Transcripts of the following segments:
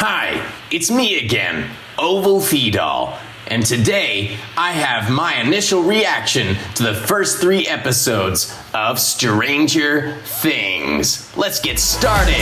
Hi, it's me again, Oval Feedall, and today I have my initial reaction to the first 3 episodes of Stranger Things. Let's get started!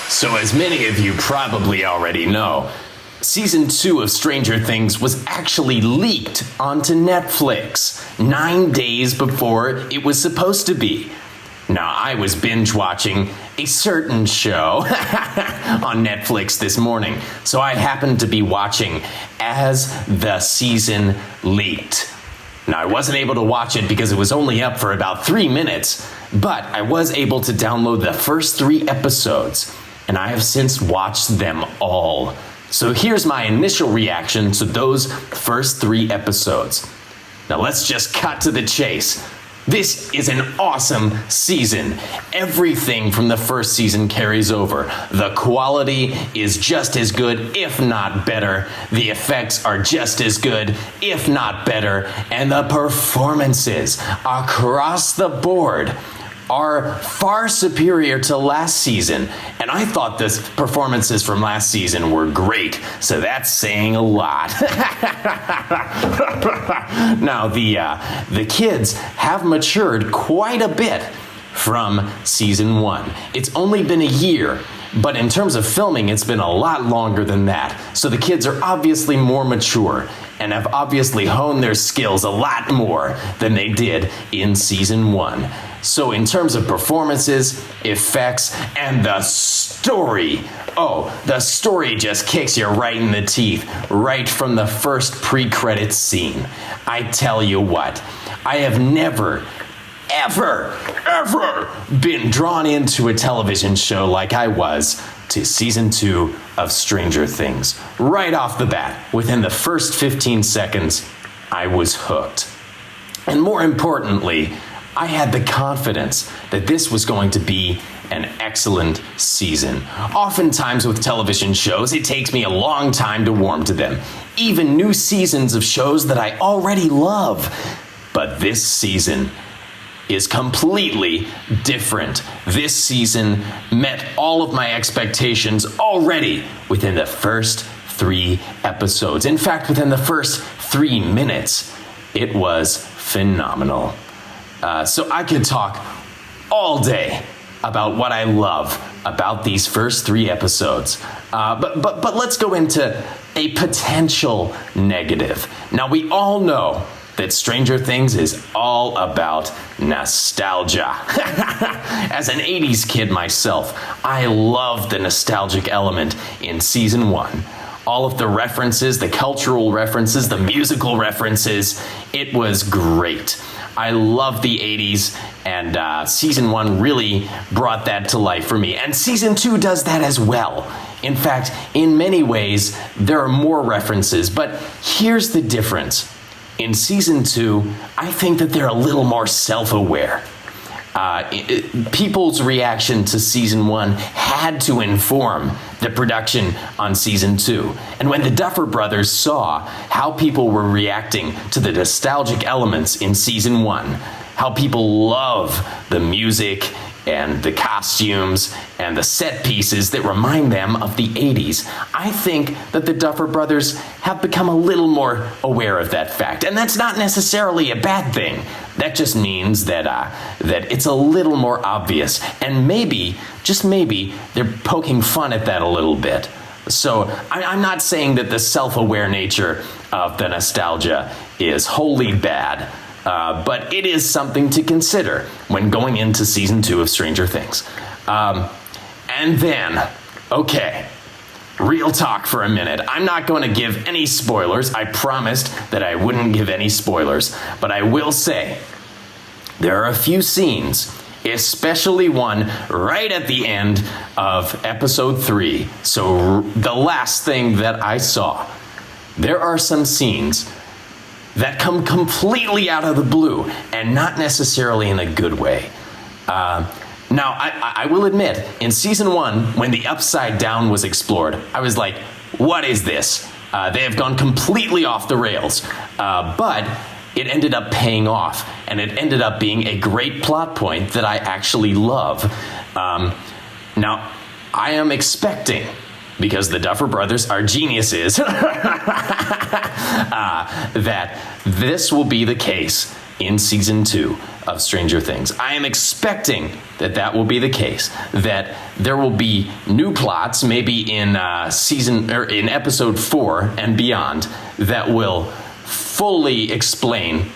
So as many of you probably already know, Season 2 of Stranger Things was actually leaked onto Netflix 9 days before it was supposed to be. Now, I was binge watching a certain show on Netflix this morning, so I happened to be watching as the season leaked. Now, I wasn't able to watch it because it was only up for about 3 minutes, but I was able to download the first 3 episodes, and I have since watched them all. So here's my initial reaction to those first 3 episodes. Now let's just cut to the chase. This is an awesome season. Everything from the first season carries over. The quality is just as good, if not better. The effects are just as good, if not better. And the performances across the board are far superior to last season, and I thought the performances from last season were great, so that's saying a lot. Now, the kids have matured quite a bit from season 1. It's only been a year, but in terms of filming, it's been a lot longer than that. So the kids are obviously more mature and have obviously honed their skills a lot more than they did in season 1. So in terms of performances, effects, and the story, the story just kicks you right in the teeth, right from the first pre-credits scene. I tell you what, I have never, ever been drawn into a television show like I was to season 2 of Stranger Things. Right off the bat, within the first 15 seconds, I was hooked. And more importantly, I had the confidence that this was going to be an excellent season. Oftentimes with television shows, it takes me a long time to warm to them, even new seasons of shows that I already love. But this season is completely different. This season met all of my expectations already within the first 3 episodes. In fact, within the first 3 minutes, it was phenomenal. So I could talk all day about what I love about these first 3 episodes. But let's go into a potential negative. Now, we all know that Stranger Things is all about nostalgia. As an 80s kid myself, I love the nostalgic element in season 1. All of the references, the cultural references, the musical references, it was great. I love the 80s, and season 1 really brought that to life for me. And season 2 does that as well. In fact, in many ways, there are more references, but here's the difference. In season 2, I think that they're a little more self-aware. People's reaction to season 1 had to inform the production on season 2. And when the Duffer Brothers saw how people were reacting to the nostalgic elements in season 1, how people love the music and the costumes and the set pieces that remind them of the 80s, I think that the Duffer Brothers have become a little more aware of that fact. And that's not necessarily a bad thing. That just means that it's a little more obvious. And maybe, just maybe, they're poking fun at that a little bit. So I'm not saying that the self-aware nature of the nostalgia is wholly bad. But it is something to consider when going into season 2 of Stranger Things. And then, okay, real talk for a minute. I'm not going to give any spoilers. I promised that I wouldn't give any spoilers. But I will say, there are a few scenes, especially one right at the end of episode 3. So the last thing that I saw, there are some scenes that come completely out of the blue and not necessarily in a good way. Now, I will admit, in season 1, when the Upside Down was explored, I was like, what is this? They have gone completely off the rails. But it ended up paying off, and it ended up being a great plot point that I actually love. Now, I am expecting, because the Duffer Brothers are geniuses, that this will be the case in season 2 of Stranger Things. I am expecting that will be the case, that there will be new plots, maybe in in episode 4 and beyond, that will fully explain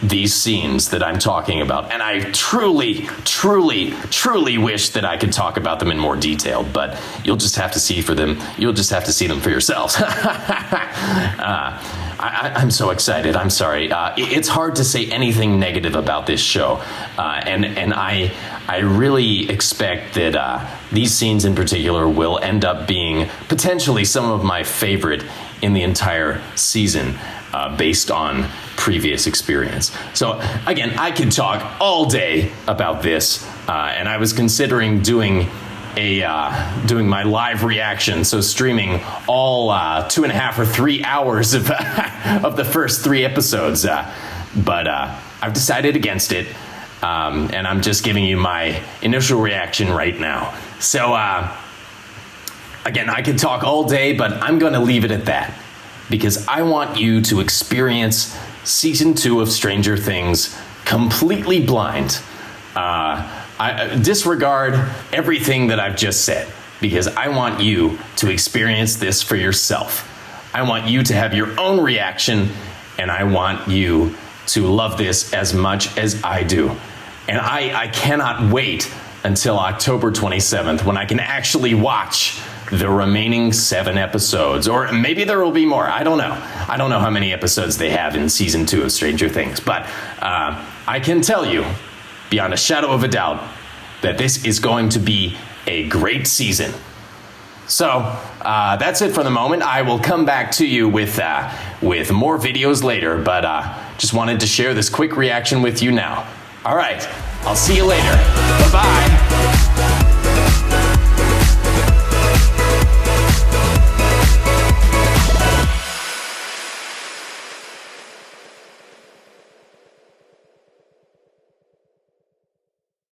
these scenes that I'm talking about. And I truly, truly, truly wish that I could talk about them in more detail, but you'll just have to see them for yourselves. I'm so excited. I'm sorry. It's hard to say anything negative about this show. And I really expect that these scenes in particular will end up being potentially some of my favorite in the entire season, based on previous experience. So again, I could talk all day about this, and I was considering doing my live reaction, so streaming all 2.5 or 3 hours of of the first 3 episodes, but I've decided against it, and I'm just giving you my initial reaction right now. So again, I could talk all day, but I'm going to leave it at that, because I want you to experience season 2 of Stranger Things completely blind. I disregard everything that I've just said, because I want you to experience this for yourself. I want you to have your own reaction, and I want you to love this as much as I do. And I cannot wait until October 27th, when I can actually watch the remaining 7 episodes, or maybe there will be more. I don't know. I don't know how many episodes they have in season 2 of Stranger Things, but I can tell you, beyond a shadow of a doubt, that this is going to be a great season. So that's it for the moment. I will come back to you with more videos later, but just wanted to share this quick reaction with you now. All right, I'll see you later. Bye-bye.